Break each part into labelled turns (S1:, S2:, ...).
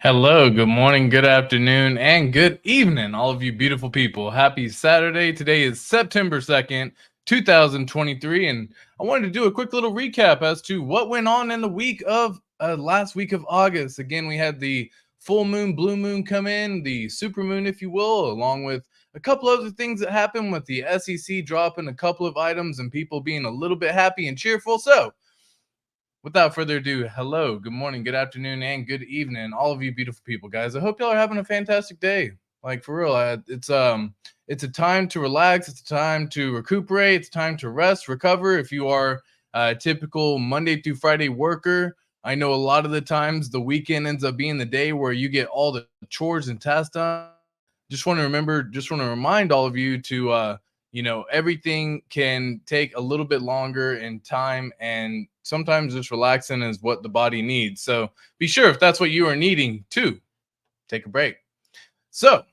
S1: Hello, good morning, good afternoon, and good evening, all of you beautiful people. Happy Saturday. Today is September 2nd, 2023, and I wanted to do a quick little recap as to what went on in the week of last week of August. Again, we had the full moon, blue moon come in, the super moon, if you will, along with a couple other things that happened with the SEC dropping a couple of items and people being a little bit happy and cheerful. So, without further ado, hello, good morning, good afternoon, and good evening, all of you beautiful people, guys. I hope y'all are having a fantastic day. Like for real, it's a time to relax. It's a time to recuperate. It's time to rest, recover. If you are a typical Monday through Friday worker, I know a lot of the times the weekend ends up being the day where you get all the chores and tasks done. Just want to remind all of you to everything can take a little bit longer in time, and sometimes just relaxing is what the body needs. So be sure, if that's what you are needing, to take a break. So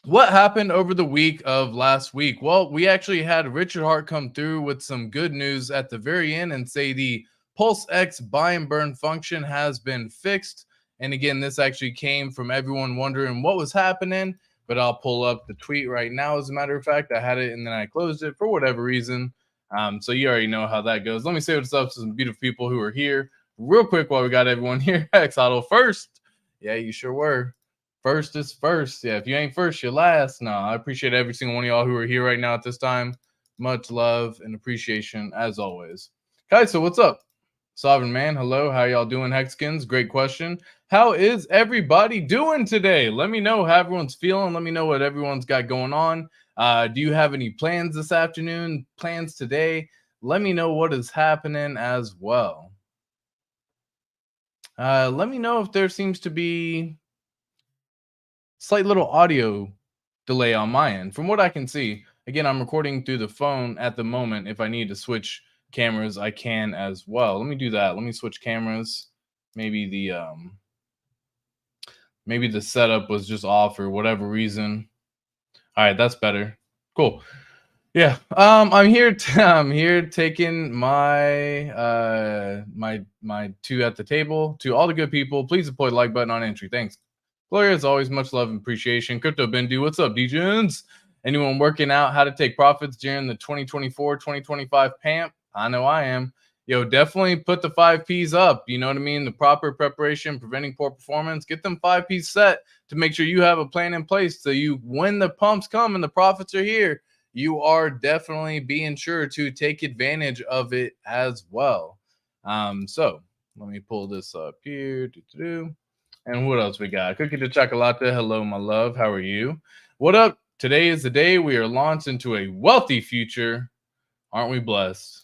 S1: what happened over the week of last week? Well, we actually had Richard Hart come through with some good news at the very end and say the PulseX buy and burn function has been fixed. And again, this actually came from everyone wondering what was happening, but I'll pull up the tweet right now. As a matter of fact, I had it and then I closed it for whatever reason. So you already know how that goes. Let me say what's up to some beautiful people who are here real quick while we got everyone here. Hex Auto first. Yeah, you sure were. First is first. Yeah, if you ain't first, you're last. No, I appreciate every single one of y'all who are here right now at this time. Much love and appreciation as always. Guys, so what's up? Sovereign Man, hello. How y'all doing, Hexkins? Great question. How is everybody doing today? Let me know how everyone's feeling. Let me know what everyone's got going on. Do you have any plans this afternoon? Plans today? Let me know what is happening as well. Let me know if there seems to be slight little audio delay on my end. From what I can see, again, I'm recording through the phone at the moment. If I need to switch cameras, I can as well. Let me do that. Let me switch cameras. Maybe the setup was just off for whatever reason. All right, that's better. Cool. Yeah. I'm here I'm here taking my two at the table. To all the good people, please deploy the like button on entry. Thanks. Gloria, as always, much love and appreciation. Crypto Bendu, what's up, DJs? Anyone working out how to take profits during the 2024-2025 PAMP? I know I am. Yo, definitely put the 5Ps up. You know what I mean? The proper preparation, preventing poor performance. Get them 5Ps set to make sure you have a plan in place so you, when the pumps come and the profits are here, you are definitely being sure to take advantage of it as well. So let me pull this up here. And what else we got? Cookie de Chocolate. Hello, my love. How are you? What up? Today is the day we are launched into a wealthy future. Aren't we blessed?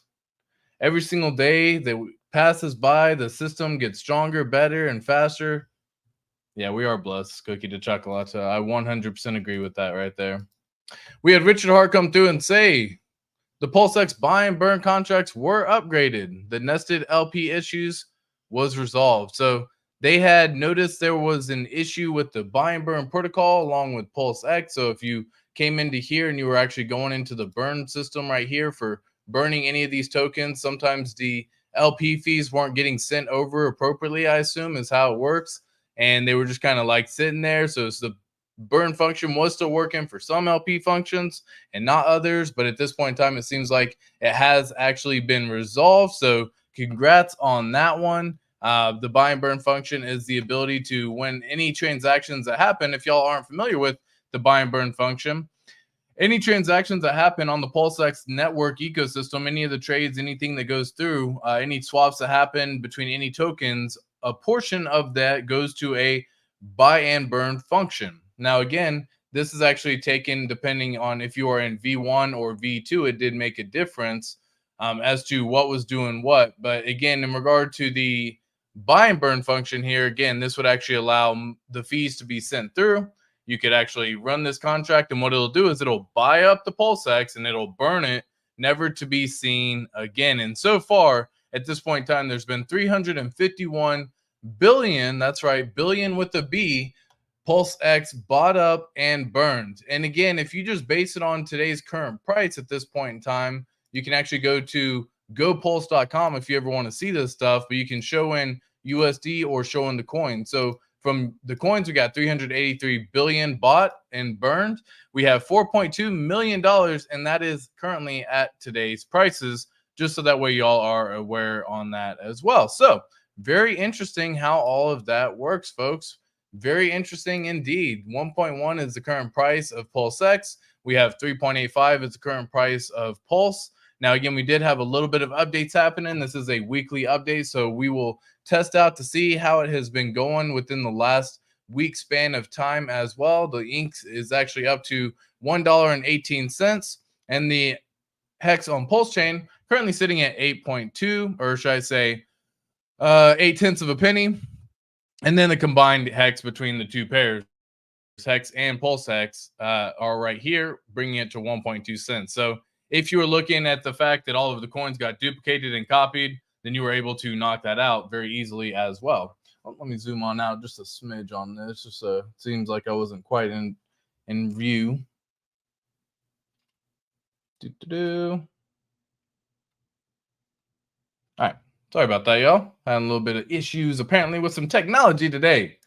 S1: Every single day that passes by, the system gets stronger, better, and faster. Yeah, we are blessed, Cookie de Chocolate. I 100% agree with that right there. We had Richard Hart come through and say the PulseX buy and burn contracts were upgraded. The nested LP issues was resolved. So they had noticed there was an issue with the buy and burn protocol along with PulseX. So if you came into here and you were actually going into the burn system right here for burning any of these tokens, sometimes the LP fees weren't getting sent over appropriately, I assume is how it works. And they were just kind of like sitting there. So it's the burn function was still working for some LP functions and not others. But at this point in time, it seems like it has actually been resolved. So congrats on that one. The buy and burn function is the ability to, when any transactions that happen, if y'all aren't familiar with the buy and burn function, any transactions that happen on the PulseX network ecosystem, any of the trades, anything that goes through, any swaps that happen between any tokens, a portion of that goes to a buy and burn function. Now, again, this is actually taken depending on if you are in V1 or V2. It did make a difference as to what was doing what. But again, in regard to the buy and burn function here, again, this would actually allow the fees to be sent through. You could actually run this contract, and what it'll do is it'll buy up the PulseX and it'll burn it, never to be seen again. And so far, at this point in time, there's been 351 billion, that's right, billion with a B, PulseX bought up and burned. And again, if you just base it on today's current price at this point in time, you can actually go to gopulse.com if you ever want to see this stuff, but you can show in USD or show in the coin. So from the coins, we got 383 billion bought and burned. We have $4.2 million, and that is currently at today's prices, just so that way y'all are aware on that as well. So very interesting how all of that works, folks. Very interesting indeed. 1.1 is the current price of PulseX. We have 3.85 is the current price of Pulse. Now, again, we did have a little bit of updates happening. This is a weekly update, so we will test out to see how it has been going within the last week span of time as well. The ink is actually up to $1.18, and the HEX on PulseChain currently sitting at 8.2, or should I say 8/10 of a penny. And then the combined HEX between the two pairs, HEX and PulseX, are right here, bringing it to 1.2 cents. So if you were looking at the fact that all of the coins got duplicated and copied, then you were able to knock that out very easily as well. Let me zoom on out just a smidge on this. Just seems like I wasn't quite in view. All right. Sorry about that, y'all. Having a little bit of issues apparently with some technology today.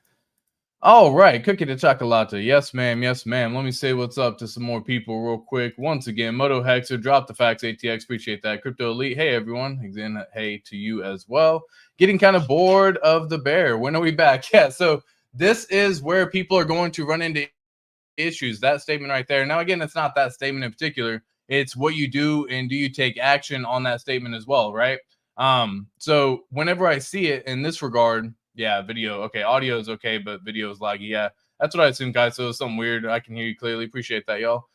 S1: All right, cookie to chocolate. Yes, ma'am. Yes, ma'am. Let me say what's up to some more people real quick. Once again, Moto Hexer, drop the facts, ATX. Appreciate that. Crypto Elite. Hey, everyone. Again, hey to you as well. Getting kind of bored of the bear. When are we back? Yeah, so this is where people are going to run into issues. That statement right there. Now, again, it's not that statement in particular. It's what you do and do you take action on that statement as well, right? So whenever I see it in this regard, yeah, video. Okay, audio is okay, but video is laggy. Yeah, that's what I assume, guys. So it's something weird. I can hear you clearly. Appreciate that, y'all.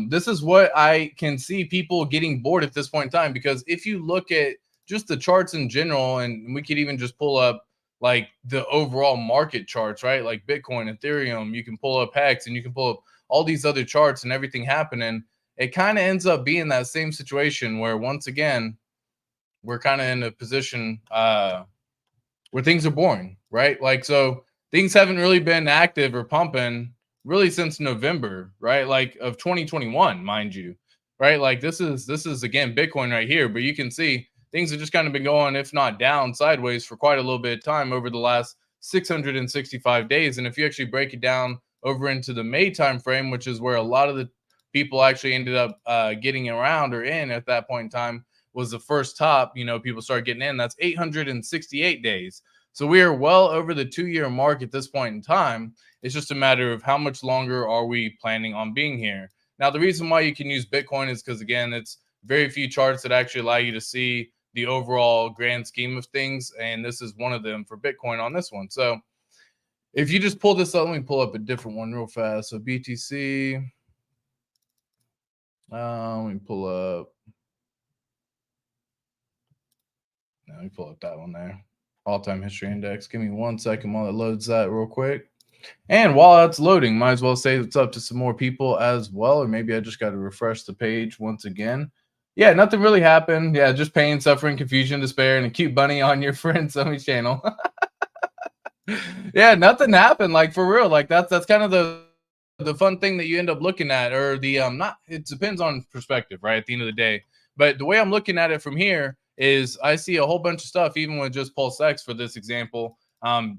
S1: This is what I can see people getting bored at this point in time, because if you look at just the charts in general, and we could even just pull up like the overall market charts, right? Like Bitcoin, Ethereum, you can pull up HEX, and you can pull up all these other charts and everything happening. It kind of ends up being that same situation where, once again, we're kind of in a position where things are boring, right? Like, so things haven't really been active or pumping really since November, right? Like of 2021, mind you, right? Like this is again Bitcoin right here, but you can see things have just kind of been going, if not down, sideways for quite a little bit of time over the last 665 days. And if you actually break it down over into the May time frame, which is where a lot of the people actually ended up getting around or in at that point in time, was the first top, people started getting in. That's 868 days. So we are well over the 2-year mark at this point in time. It's just a matter of how much longer are we planning on being here. Now, the reason why you can use Bitcoin is because, again, it's very few charts that actually allow you to see the overall grand scheme of things. And this is one of them for Bitcoin on this one. So if you just pull this up, let me pull up a different one real fast. So BTC, let me pull up. Let me pull up that one there. All-time history index. Give me 1 second while it loads that real quick. And while that's loading, might as well say what's up to some more people as well. Or maybe I just got to refresh the page once again. Yeah, nothing really happened. Yeah, just pain, suffering, confusion, despair, and a cute bunny on your friend Summy's channel. Yeah, nothing happened. Like, for real. Like, that's kind of the fun thing that you end up looking at, or the not, it depends on perspective, right? At the end of the day. But the way I'm looking at it from here is I see a whole bunch of stuff, even with just PulseX for this example,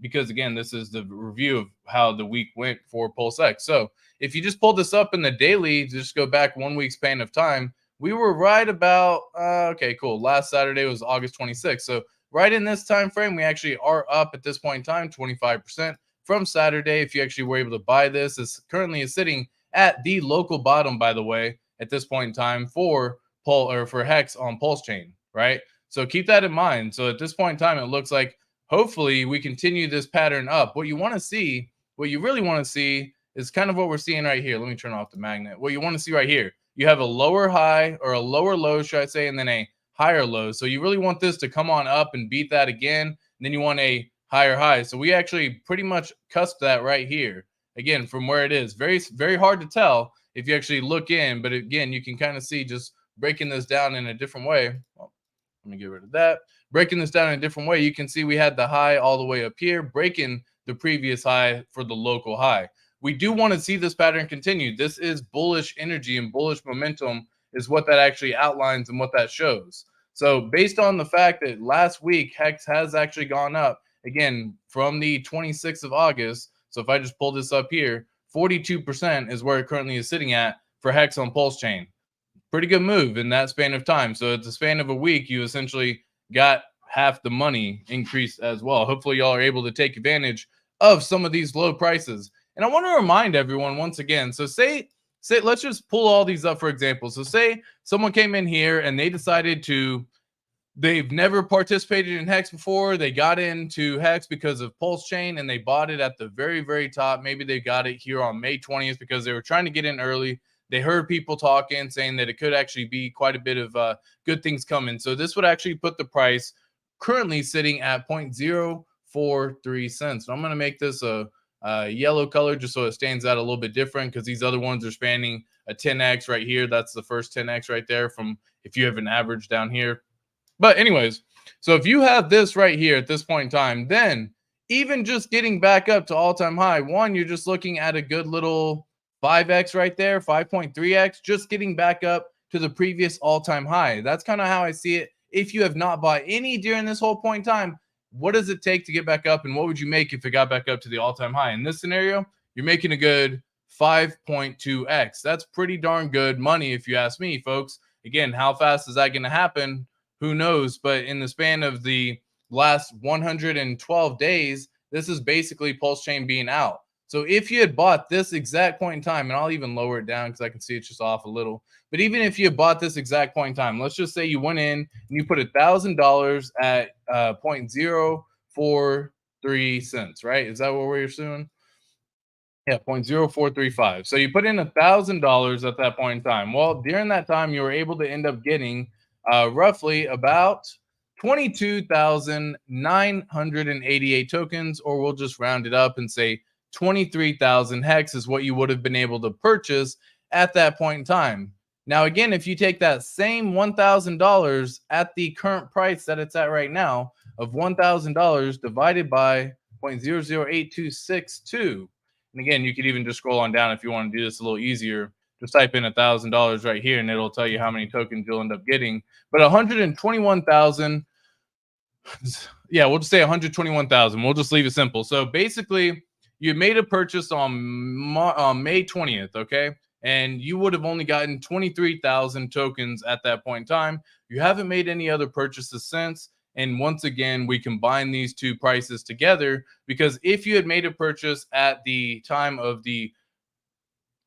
S1: because again, this is the review of how the week went for PulseX. So if you just pull this up in the daily, just go back 1 week span of time, we were right about, okay, cool. Last Saturday was August 26th. So right in this time frame, we actually are up at this point in time, 25% from Saturday. If you actually were able to buy this, this currently is sitting at the local bottom, by the way, at this point in time for HEX on PulseChain, right? So keep that in mind. So at this point in time, it looks like hopefully we continue this pattern up. What you want to see, what you really want to see is kind of what we're seeing right here. Let me turn off the magnet. What you want to see right here, you have a lower high or a lower low, should I say, and then a higher low. So you really want this to come on up and beat that again. And then you want a higher high. So we actually pretty much cusp that right here. Again, from where it is. Very, very hard to tell if you actually look in. But again, you can kind of see just breaking this down in a different way. Well, let me get rid of that. Breaking this down in a different way, you can see we had the high all the way up here, breaking the previous high for the local high. We do want to see this pattern continue. This is bullish energy, and bullish momentum is what that actually outlines and what that shows. So based on the fact that last week HEX has actually gone up again, from the 26th of August. So if I just pull this up here, 42% is where it currently is sitting at for HEX on PulseChain. Pretty good move in that span of time. So it's a span of a week, you essentially got half the money increased as well. Hopefully y'all are able to take advantage of some of these low prices. And I want to remind everyone once again, so say let's just pull all these up for example. So say someone came in here and they decided to, they've never participated in HEX before. They got into HEX because of PulseChain and they bought it at the very, very top. Maybe they got it here on May 20th because they were trying to get in early. They heard people talking, saying that it could actually be quite a bit of good things coming. So this would actually put the price currently sitting at 0.043 cents. So I'm going to make this a yellow color just so it stands out a little bit different, because these other ones are spanning a 10x right here. That's the first 10x right there from if you have an average down here. But anyways, so if you have this right here at this point in time, then even just getting back up to all-time high, one, you're just looking at a good little 5x right there, 5.3x, just getting back up to the previous all-time high. That's kind of how I see it. If you have not bought any during this whole point in time, what does it take to get back up, and what would you make if it got back up to the all-time high? In this scenario, you're making a good 5.2x. That's pretty darn good money if you ask me, folks. Again, how fast is that going to happen? Who knows? But in the span of the last 112 days, this is basically PulseChain being out. So if you had bought this exact point in time, and I'll even lower it down because I can see it's just off a little. But even if you had bought this exact point in time, let's just say you went in and you put $1,000 at 0.043 cents, right? Is that what we're assuming? Yeah, 0.0435. So you put in $1,000 at that point in time. Well, during that time, you were able to end up getting roughly about 22,988 tokens, or we'll just round it up and say 23,000 hex is what you would have been able to purchase at that point in time. Now, again, if you take that same $1,000 at the current price that it's at right now of $1,000 divided by 0.008262, and again, you could even just scroll on down if you want to do this a little easier. Just type in $1,000 right here, and it'll tell you how many tokens you'll end up getting. But 121,000, yeah, we'll just say 121,000. We'll just leave it simple. So basically, you made a purchase on May 20th, okay? And you would have only gotten 23,000 tokens at that point in time. You haven't made any other purchases since. And once again, we combine these two prices together, because if you had made a purchase at the time of the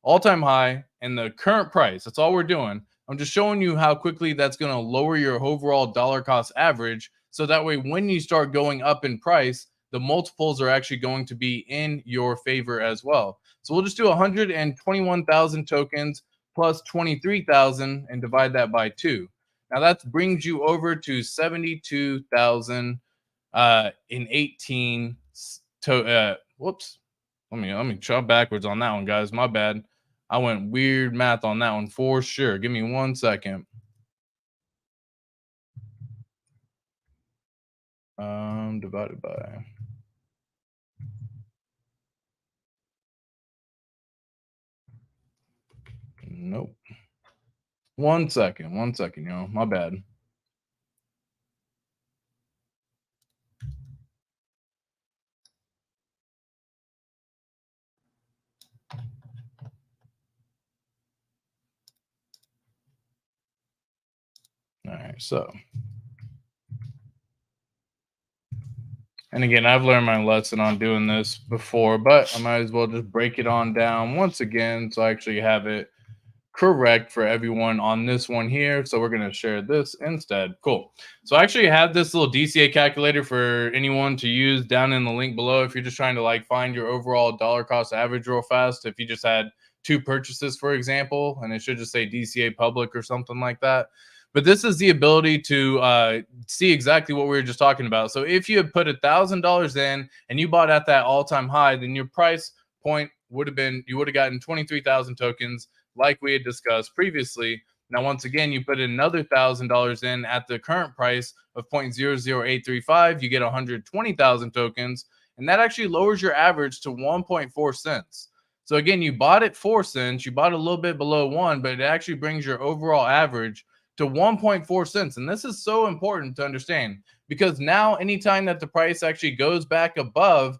S1: all-time high and the current price, that's all we're doing. I'm just showing you how quickly that's going to lower your overall dollar cost average. So that way, when you start going up in price, the multiples are actually going to be in your favor as well. So we'll just do 121,000 tokens plus 23,000 and divide that by 2. Now that brings you over to 72,000 in 18. Whoops. Let me try backwards on that one, guys. My bad. I went weird math on that one for sure. Give me 1 second. Divided by. Nope. 1 second. 1 second, y'all. My bad. All right, so. And again, I've learned my lesson on doing this before, but I might as well just break it on down once again so I actually have it correct for everyone on this one here. So we're going to share this instead. Cool. So I actually have this little DCA calculator for anyone to use down in the link below if you're just trying to like find your overall dollar cost average real fast. If you just had 2 purchases, for example, and it should just say DCA public or something like that. But this is the ability to see exactly what we were just talking about. So if you had put $1,000 in and you bought at that all-time high, then your price point would have been, you would have gotten 23,000 tokens like we had discussed previously. Now, once again, you put another $1,000 in at the current price of 0.00835, you get 120,000 tokens, and that actually lowers your average to 1.4 cents. So again, you bought it 4 cents, you bought a little bit below 1, but it actually brings your overall average to 1.4 cents. And this is so important to understand because now anytime that the price actually goes back above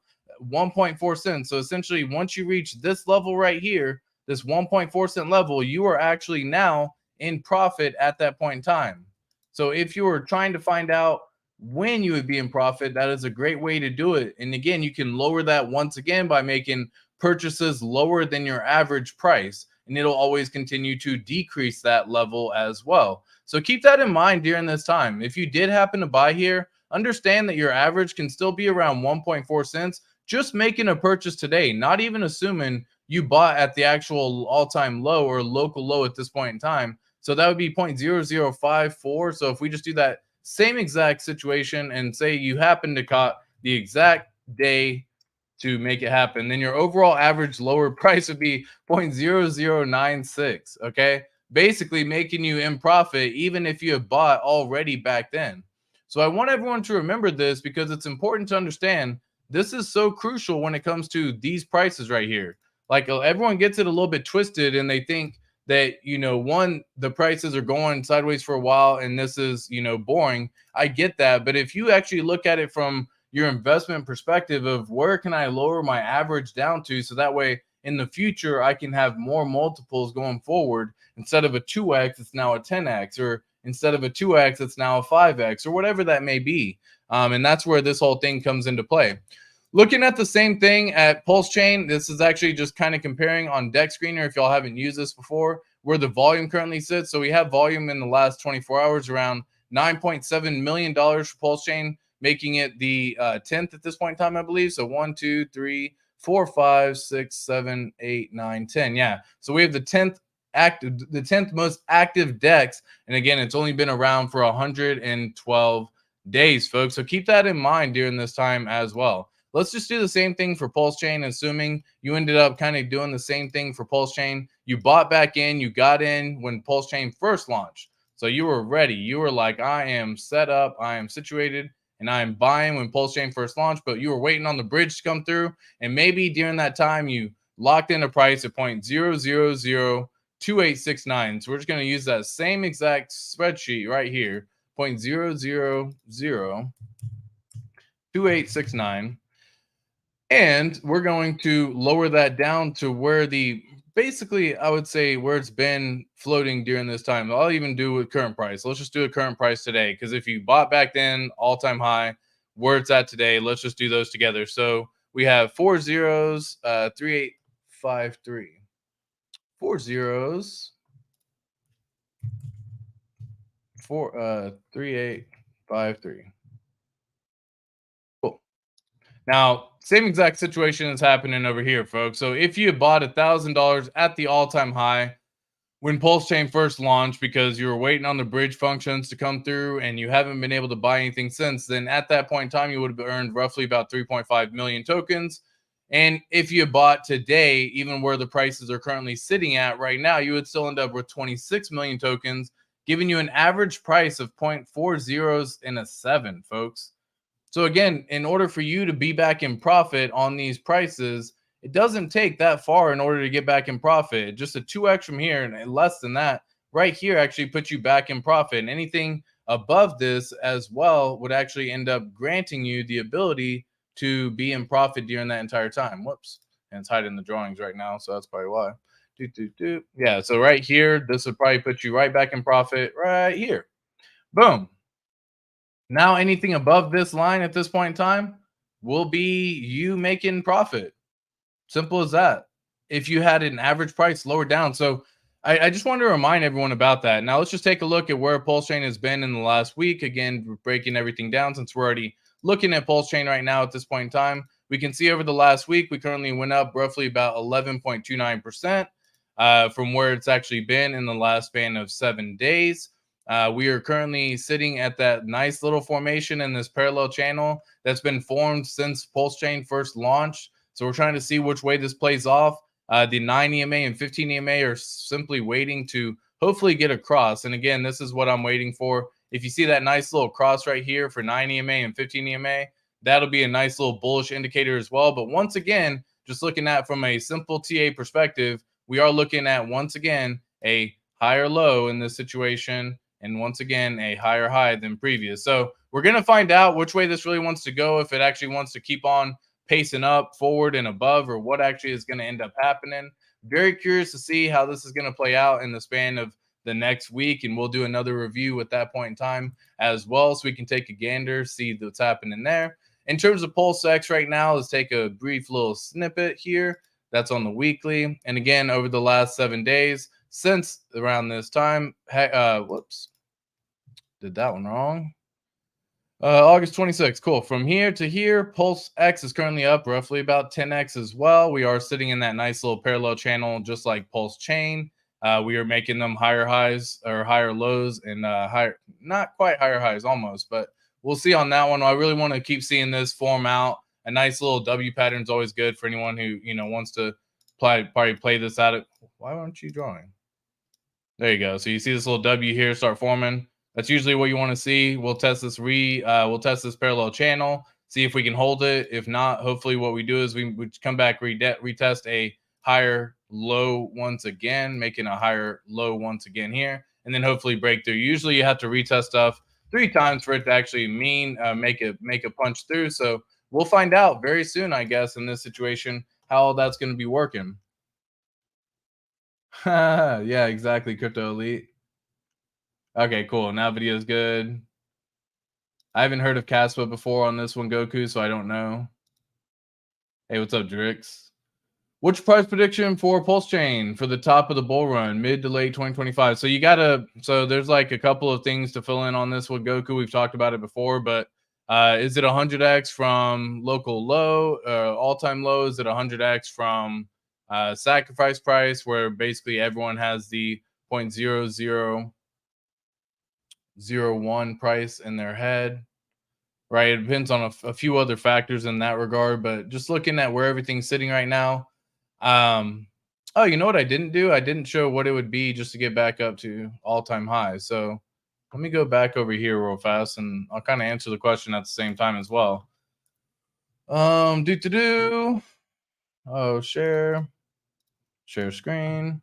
S1: 1.4 cents, so essentially once you reach this level right here, this 1.4 cent level, you are actually now in profit at that point in time. So if you were trying to find out when you would be in profit, that is a great way to do it. And again, you can lower that once again by making purchases lower than your average price, and it'll always continue to decrease that level as well. So keep that in mind during this time. If you did happen to buy here, understand that your average can still be around 1.4 cents. Just making a purchase today, not even assuming you bought at the actual all-time low or local low at this point in time. So that would be 0.0054. So if we just do that same exact situation and say you happen to caught the exact day to make it happen, then your overall average lower price would be 0.0096. Okay. Basically making you in profit, even if you have bought already back then. So I want everyone to remember this because it's important to understand this is so crucial when it comes to these prices right here. Like everyone gets it a little bit twisted and they think that, one, the prices are going sideways for a while and this is, boring. I get that. But if you actually look at it from your investment perspective of where can I lower my average down to, so that way in the future I can have more multiples going forward. Instead of a 2x, it's now a 10x, or instead of a 2x, it's now a 5x, or whatever that may be. And that's where this whole thing comes into play. Looking at the same thing at PulseChain, this is actually just kind of comparing on Deck Screener, if y'all haven't used this before, where the volume currently sits. So we have volume in the last 24 hours around $9.7 million for PulseChain, making it the 10th at this point in time, I believe. So 1, 2, 3, 4, 5, 6, 7, 8, 9, 10. Yeah. So we have the 10th most active DEX. And again, it's only been around for 112 days, folks. So keep that in mind during this time as well. Let's just do the same thing for PulseChain, assuming you ended up kind of doing the same thing for PulseChain. You bought back in, you got in when PulseChain first launched. So you were ready. You were like, I am set up, I am situated, and I am buying when PulseChain first launched, but you were waiting on the bridge to come through. And maybe during that time, you locked in a price at 0.0002869. So we're just going to use that same exact spreadsheet right here, 0.0002869. And we're going to lower that down to where basically, I would say where it's been floating during this time. I'll even do with current price. Let's just do a current price today. Because if you bought back then, all-time high, where it's at today, let's just do those together. So we have 4 zeros, 3853. 4 zeros, 3853. Cool. Now, same exact situation is happening over here, folks. So if you bought $1,000 at the all-time high when PulseChain first launched because you were waiting on the bridge functions to come through and you haven't been able to buy anything since, then at that point in time, you would have earned roughly about 3.5 million tokens. And if you bought today, even where the prices are currently sitting at right now, you would still end up with 26 million tokens, giving you an average price of 0.40 and a 7, folks. So again, in order for you to be back in profit on these prices, it doesn't take that far in order to get back in profit. Just a 2x from here and less than that right here actually puts you back in profit. And anything above this as well would actually end up granting you the ability to be in profit during that entire time. Whoops. And it's hiding the drawings right now, so that's probably why. Yeah, so right here, this would probably put you right back in profit right here. Boom. Now anything above this line at this point in time will be you making profit. Simple as that. If you had an average price lower down. So I just wanted to remind everyone about that. Now let's just take a look at where PulseChain has been in the last week. Again, breaking everything down since we're already looking at PulseChain right now at this point in time. We can see over the last week, we currently went up roughly about 11.29% from where it's actually been in the last span of 7 days. We are currently sitting at that nice little formation in this parallel channel that's been formed since PulseChain first launched. So we're trying to see which way this plays off. The 9 EMA and 15 EMA are simply waiting to hopefully get across. And again, this is what I'm waiting for. If you see that nice little cross right here for 9 EMA and 15 EMA, that'll be a nice little bullish indicator as well. But once again, just looking at from a simple TA perspective, we are looking at, once again, a higher low in this situation and once again a higher high than previous. So we're going to find out which way this really wants to go, if it actually wants to keep on pacing up forward and above, or what actually is going to end up happening. Very curious to see how this is going to play out in the span of the next week, and we'll do another review at that point in time as well, so we can take a gander, see what's happening there. In terms of PulseX right now, let's take a brief little snippet here. That's on the weekly, and again over the last 7 days since around this time. Whoops, did that one wrong. August 26th. Cool. From here to here, PulseX is currently up roughly about 10x as well. We are sitting in that nice little parallel channel, just like PulseChain. We are making them higher highs or higher lows, and higher, not quite higher highs, almost, but we'll see on that one. I really want to keep seeing this form out. A nice little W pattern is always good for anyone who wants to probably play this out. Why aren't you drawing? There you go. So you see this little W here start forming. That's usually what you want to see. We'll test this we'll test this parallel channel, see if we can hold it. If not, hopefully what we do is we come back, retest a higher low once again, making a higher low once again here, and then hopefully break through. Usually you have to retest stuff 3 times for it to actually make a punch through. So we'll find out very soon, I guess, in this situation, how that's going to be working. Yeah, exactly. Crypto Elite. Okay, cool. Now video's good. I haven't heard of Caspa before on this one, Goku, so I don't know. Hey, what's up, Drix? Which price prediction for PulseChain for the top of the bull run, mid to late 2025? So there's like a couple of things to fill in on this with Goku. We've talked about it before, but is it 100x from local low, all-time low? Is it 100x from sacrifice price, where basically everyone has the 0.0001 price in their head, right? It depends on a few other factors in that regard, but just looking at where everything's sitting right now. Oh, you know what I didn't do? I didn't show what it would be just to get back up to all-time highs. So let me go back over here real fast, and I'll kind of answer the question at the same time as well. Oh, share screen.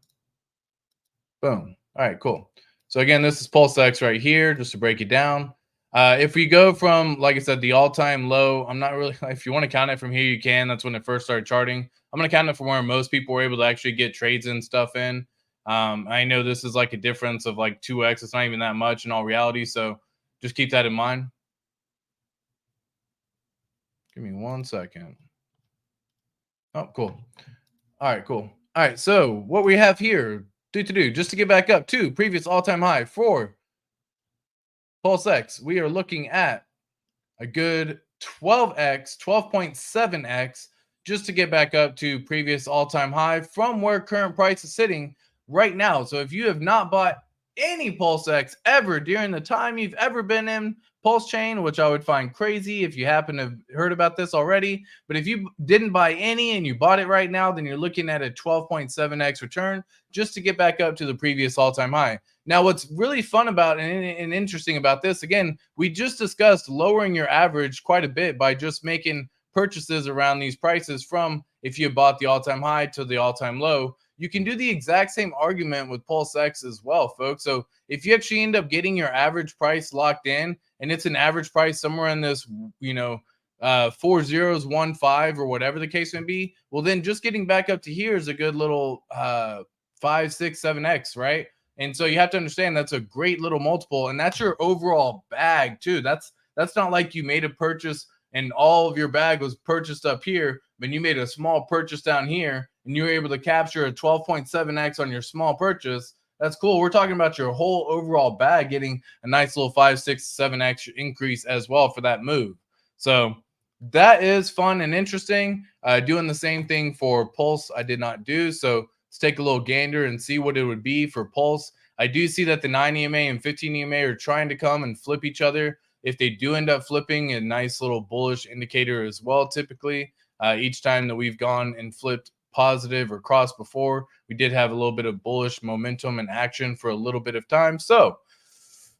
S1: Boom. All right, cool. So again, this is PulseX right here, just to break it down. If we go from, like I said, the all-time low, I'm not really, if you want to count it from here, you can. That's when it first started charting. I'm going to count it from where most people were able to actually get trades and stuff in. I know this is like a difference of like 2x. It's not even that much in all reality. So just keep that in mind. Give me 1 second. Oh, cool. All right, cool. All right, so what we have here, just to get back up to previous all-time high for PulseX, we are looking at a good 12x, 12.7x, just to get back up to previous all-time high from where current price is sitting right now. So if you have not bought any PulseX ever during the time you've ever been in PulseChain, which I would find crazy if you happen to have heard about this already, but if you didn't buy any and you bought it right now, then you're looking at a 12.7x return just to get back up to the previous all-time high. Now, what's really fun about and interesting about this, again, we just discussed lowering your average quite a bit by just making purchases around these prices from if you bought the all-time high to the all-time low. You can do the exact same argument with PulseX as well, folks. So if you actually end up getting your average price locked in, and it's an average price somewhere in this, 4015 or whatever the case may be, well, then just getting back up to here is a good little 5, 6, 7x, right? And so you have to understand that's a great little multiple, and that's your overall bag too. That's not like you made a purchase and all of your bag was purchased up here, but you made a small purchase down here and you were able to capture a 12.7x on your small purchase. That's cool. We're talking about your whole overall bag getting a nice little 5, 6, 7x increase as well for that move. So that is fun and interesting. Doing the same thing for Pulse, I did not do. So let's take a little gander and see what it would be for Pulse. I do see that the 9 EMA and 15 EMA are trying to come and flip each other. If they do end up flipping, a nice little bullish indicator as well. Typically, each time that we've gone and flipped positive or crossed before, we did have a little bit of bullish momentum and action for a little bit of time. So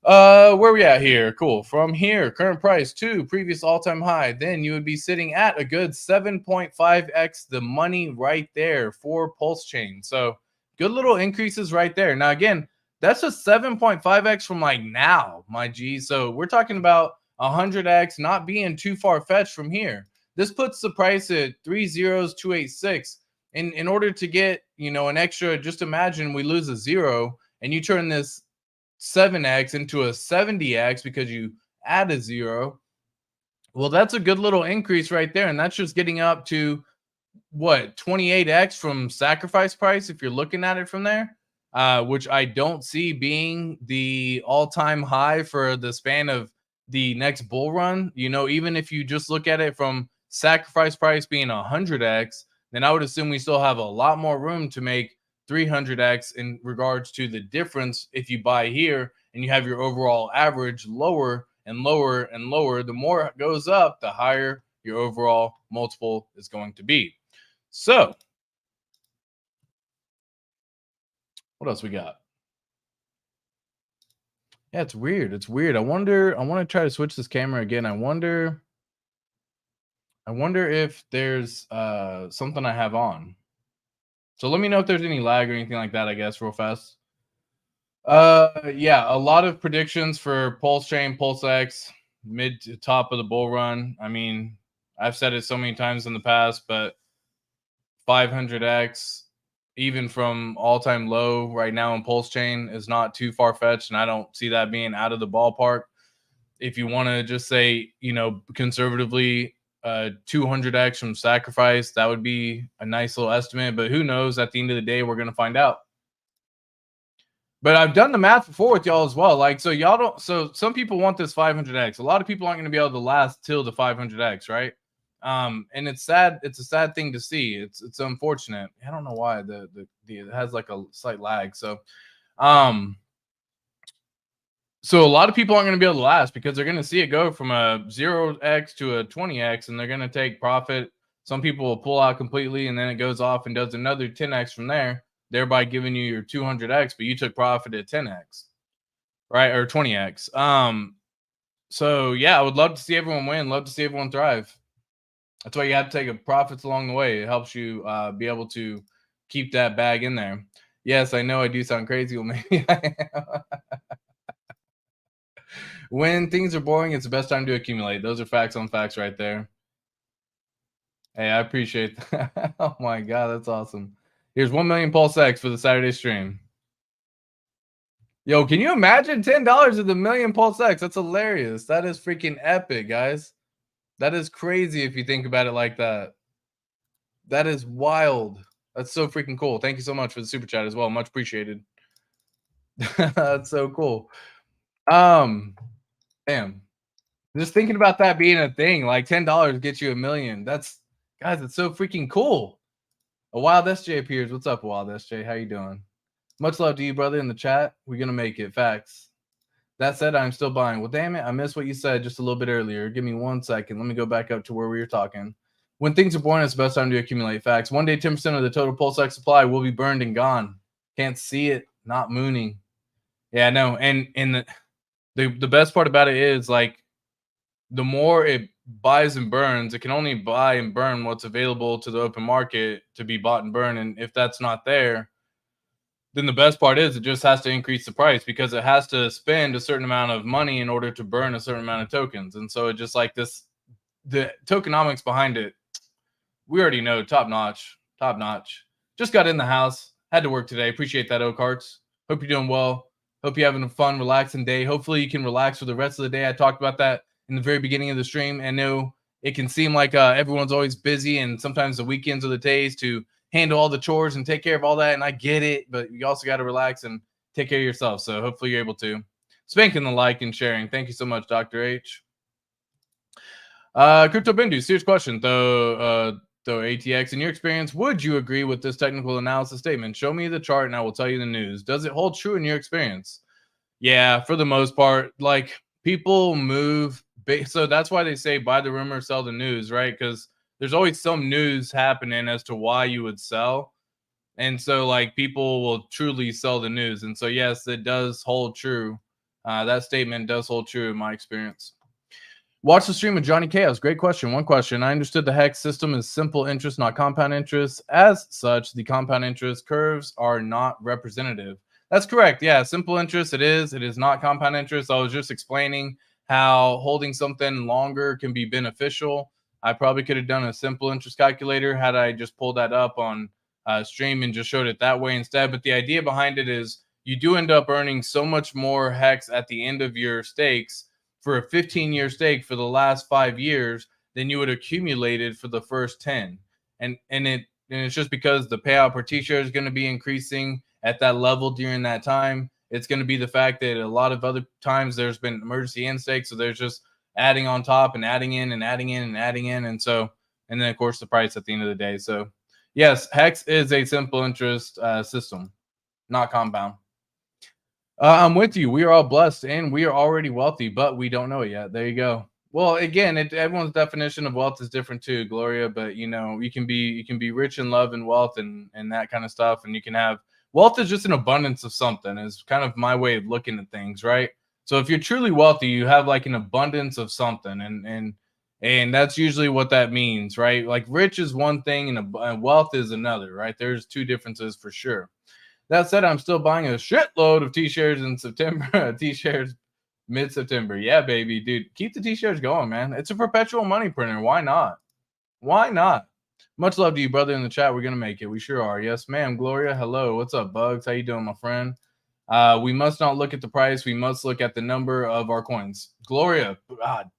S1: where we at here? Cool. From here, current price to previous all-time high, then you would be sitting at a good 7.5x the money right there for PulseChain. So good little increases right there. Now, again, That's a 7.5x from like now, my G. So we're talking about 100x not being too far fetched from here. This puts the price at 30286. In order to get, you know, an extra, just imagine we lose a 0 and you turn this 7x into a 70x because you add a 0. Well, that's a good little increase right there. And that's just getting up to what, 28x from sacrifice price if you're looking at it from there, which I don't see being the all-time high for the span of the next bull run. You know, even if you just look at it from sacrifice price being 100x, then I would assume we still have a lot more room to make 300x in regards to the difference if you buy here and you have your overall average lower and lower and lower. The more it goes up, the higher your overall multiple is going to be. So, what else we got? Yeah, it's weird. It's weird. I want to try to switch this camera again. I wonder if there's something I have on. So let me know if there's any lag or anything like that, I guess, real fast. Yeah, a lot of predictions for PulseChain, PulseX, mid to top of the bull run. I mean, I've said it so many times in the past, but 500x, even from all-time low right now in PulseChain, is not too far-fetched, and I don't see that being out of the ballpark. If you want to just say, you know, conservatively, 200x from sacrifice, that would be a nice little estimate, but who knows? At the end of the day, we're going to find out. But I've done the math before with y'all as well. Like, so y'all don't, so some people want this 500x. A lot of people aren't going to be able to last till the 500x, right? And it's sad. It's a sad thing to see. It's unfortunate. I don't know why it has like a slight lag. So a lot of people aren't going to be able to last because they're going to see it go from a 0x to a 20x, and they're going to take profit. Some people will pull out completely, and then it goes off and does another 10x from there, thereby giving you your 200x, but you took profit at 10x, right? Or 20x. So yeah, I would love to see everyone win. Love to see everyone thrive. That's why you have to take profits along the way. It helps you be able to keep that bag in there. Yes, I know I do sound crazy. Well, maybe I am. When things are boring, it's the best time to accumulate. Those are facts on facts right there. Hey, I appreciate that. Oh my God, that's awesome. Here's 1 million PulseX for the Saturday stream. Yo, can you imagine $10 of the million PulseX? That's hilarious. That is freaking epic, guys. That is crazy if you think about it like that. That is wild. That's so freaking cool. Thank you so much for the super chat as well. Much appreciated. That's so cool. Damn. Just thinking about that being a thing, like $10 gets you $1 million. That's, guys, it's so freaking cool. A Wild SJ appears. What's up, Wild SJ? How you doing? Much love to you, brother, in the chat. We're gonna make it. Facts. That said, I'm still buying. Well, damn it, I missed what you said just a little bit earlier. Give me 1 second. Let me go back up to where we were talking. When things are boring, it's the best time to accumulate. Facts. One day, 10% of the total PulseX supply will be burned and gone. Can't see it. Not mooning. Yeah, no. And the best part about it is, like, the more it buys and burns, it can only buy and burn what's available to the open market to be bought and burned. And if that's not there, then the best part is it just has to increase the price because it has to spend a certain amount of money in order to burn a certain amount of tokens. And so it just like this, the tokenomics behind it, we already know, top notch. Just got in the house, had to work today. Appreciate that, Okarts. Hope you're doing well. Hope you're having a fun, relaxing day. Hopefully you can relax for the rest of the day. I talked about that in the very beginning of the stream. I know it can seem like everyone's always busy, and sometimes the weekends are the days to handle all the chores and take care of all that. And I get it, but you also got to relax and take care of yourself. So hopefully you're able to. Spanking the like and sharing. Thank you so much, Dr. H. Crypto Bindu, serious question though, ATX, in your experience, would you agree with this technical analysis statement? Show me the chart and I will tell you the news. Does it hold true in your experience? Yeah, for the most part, like people move. So that's why they say buy the rumor, sell the news, right? Because there's always some news happening as to why you would sell. And so like people will truly sell the news. And so, yes, it does hold true. That statement does hold true in my experience. Watch the stream with Johnny Chaos. Great question. One question. I understood the HEX system is simple interest, not compound interest. As such, the compound interest curves are not representative. That's correct. Yeah, simple interest. It is. It is not compound interest. I was just explaining how holding something longer can be beneficial. I probably could have done a simple interest calculator had I just pulled that up on stream and just showed it that way instead. But the idea behind it is you do end up earning so much more hex at the end of your stakes for a 15-year stake for the last 5 years than you would accumulated for the first 10. And it's just because the payout per t-shirt is going to be increasing at that level during that time. It's going to be the fact that a lot of other times there's been emergency end stakes, so there's just adding on top and adding in and adding in and adding in, and so, and then of course the price at the end of the day. So yes, hex is a simple interest system, not compound. I'm with you. We are all blessed and we are already wealthy, but we don't know it yet. There you go. Well, again, everyone's definition of wealth is different too, Gloria. But you can be rich in love and wealth and that kind of stuff, and you can have wealth is just an abundance of something. Is kind of my way of looking at things, right? So if you're truly wealthy, you have like an abundance of something, and that's usually what that means, right? Like rich is one thing, and wealth is another, right? There's two differences for sure. That said, I'm still buying a shitload of t-shirts in September. T-shirts mid-September. Yeah, baby, dude. Keep the t-shirts going, man. It's a perpetual money printer. Why not? Why not? Much love to you, brother, in the chat. We're gonna make it. We sure are. Yes, ma'am. Gloria, hello. What's up, Bugs? How you doing, my friend? We must not look at the price. We must look at the number of our coins. Gloria,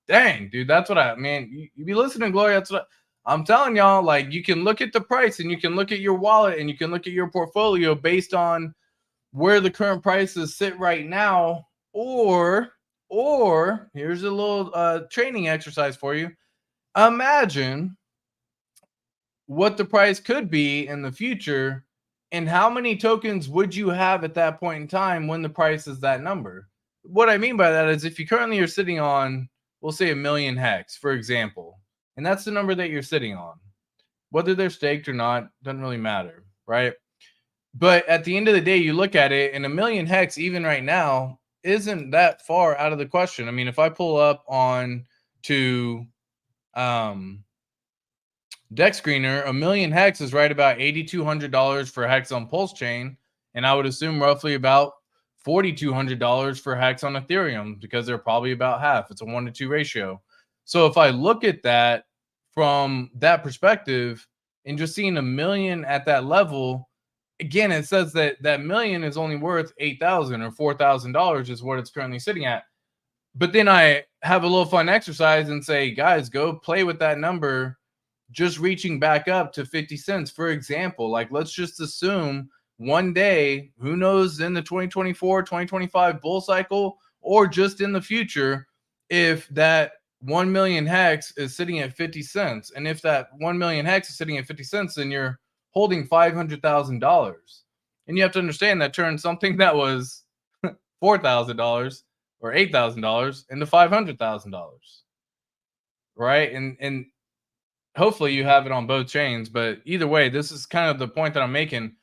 S1: dang, dude. That's what I mean. You be listening, Gloria. That's what I'm telling y'all. Like, you can look at the price and you can look at your wallet and you can look at your portfolio based on where the current prices sit right now. Or here's a little training exercise for you. Imagine what the price could be in the future and how many tokens would you have at that point in time when the price is that number. What I mean by that is if you currently are sitting on, we'll say 1,000,000 hex, for example, and that's the number that you're sitting on, whether they're staked or not, doesn't really matter, right? But at the end of the day, you look at it, and 1,000,000 hex, even right now, isn't that far out of the question. I mean, if I pull up on to Deck Screener, 1,000,000 hex is right about $8,200 for hex on PulseChain, and I would assume roughly about $4,200 for hex on Ethereum because they're probably about half. It's a 1-to-2 ratio. So if I look at that from that perspective and just seeing 1,000,000 at that level, again, it says that that million is only worth $8,000 or $4,000 is what it's currently sitting at. But then I have a little fun exercise and say, guys, go play with that number, just reaching back up to 50 cents, for example. Like, let's just assume one day, who knows, in the 2024, 2025 bull cycle, or just in the future, if that 1,000,000 hex is sitting at 50 cents. And if that 1,000,000 hex is sitting at 50 cents, then you're holding $500,000. And you have to understand that turns something that was $4,000 or $8,000 into $500,000. Right? And hopefully you have it on both chains, but either way, this is kind of the point that I'm making.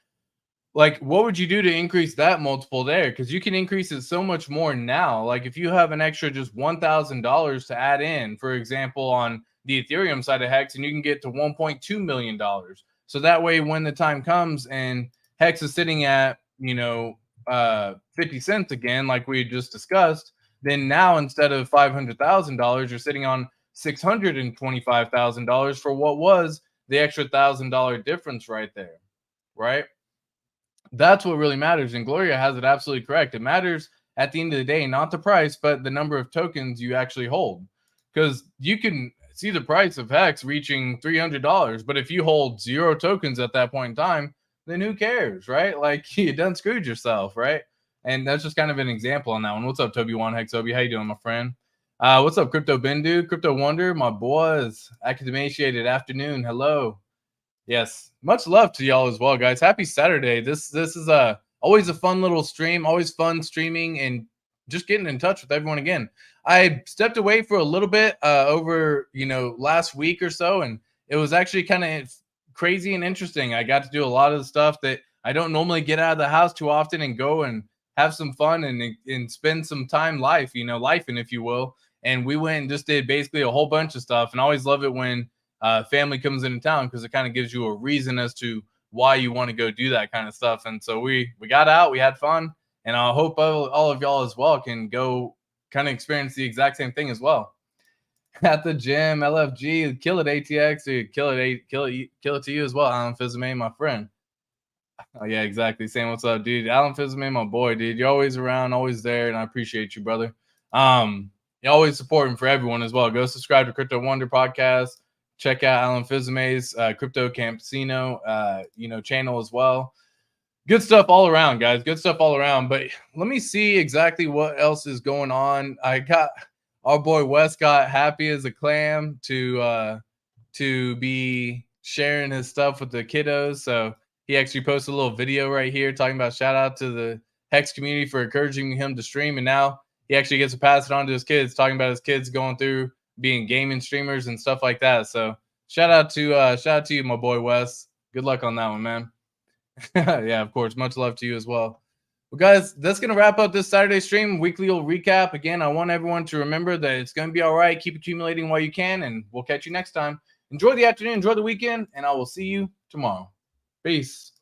S1: Like, what would you do to increase that multiple there? Because you can increase it so much more now. Like, if you have an extra just $1,000 to add in, for example, on the Ethereum side of Hex, and you can get to $1.2 million. So that way, when the time comes and Hex is sitting at 50 cents again, like we just discussed, then now instead of $500,000, you're sitting on $625,000 for what was the extra $1,000 difference right there, right? That's what really matters. And Gloria has it absolutely correct. It matters at the end of the day, not the price, but the number of tokens you actually hold. Because you can see the price of Hex reaching $300, but if you hold 0 tokens at that point in time, then who cares, right? Like, you done screwed yourself, right? And that's just kind of an example on that one. What's up, Toby1 Hexobi? How you doing, my friend? What's up, Crypto Bendu? Crypto Wonder, my boys. Academaciated afternoon. Hello. Yes, much love to y'all as well, guys. Happy Saturday. This is always a fun little stream. Always fun streaming and just getting in touch with everyone again. I stepped away for a little bit over last week or so, and it was actually kind of crazy and interesting. I got to do a lot of the stuff that I don't normally get out of the house too often and go and have some fun and spend some time lifing, if you will. And we went and just did basically a whole bunch of stuff. And I always love it when family comes into town because it kind of gives you a reason as to why you want to go do that kind of stuff. And so we got out, we had fun, And I hope all of y'all as well can go kind of experience the exact same thing as well. At the gym, LFG, kill it ATX, dude, kill it to you as well, Alan Fizame, my friend. Oh yeah, exactly. Saying what's up, dude. Alan Fizame, my boy, dude. You're always around, always there, and I appreciate you, brother. You're always supporting for everyone as well. Go subscribe to Crypto Wonder Podcast. Check out Alan Fizame's Crypto Campesino, channel as well. Good stuff all around, guys. Good stuff all around. But let me see exactly what else is going on. I got our boy Wes got happy as a clam to be sharing his stuff with the kiddos. So he actually posted a little video right here talking about shout out to the HEX community for encouraging him to stream. And now he actually gets to pass it on to his kids, talking about his kids going through being gaming streamers and stuff like that. So shout out to you, my boy Wes. Good luck on that one, man. Yeah, of course. Much love to you as well. Well, guys, that's going to wrap up this Saturday stream. Weekly little recap. Again, I want everyone to remember that it's going to be all right. Keep accumulating while you can, and we'll catch you next time. Enjoy the afternoon, enjoy the weekend, and I will see you tomorrow. Peace.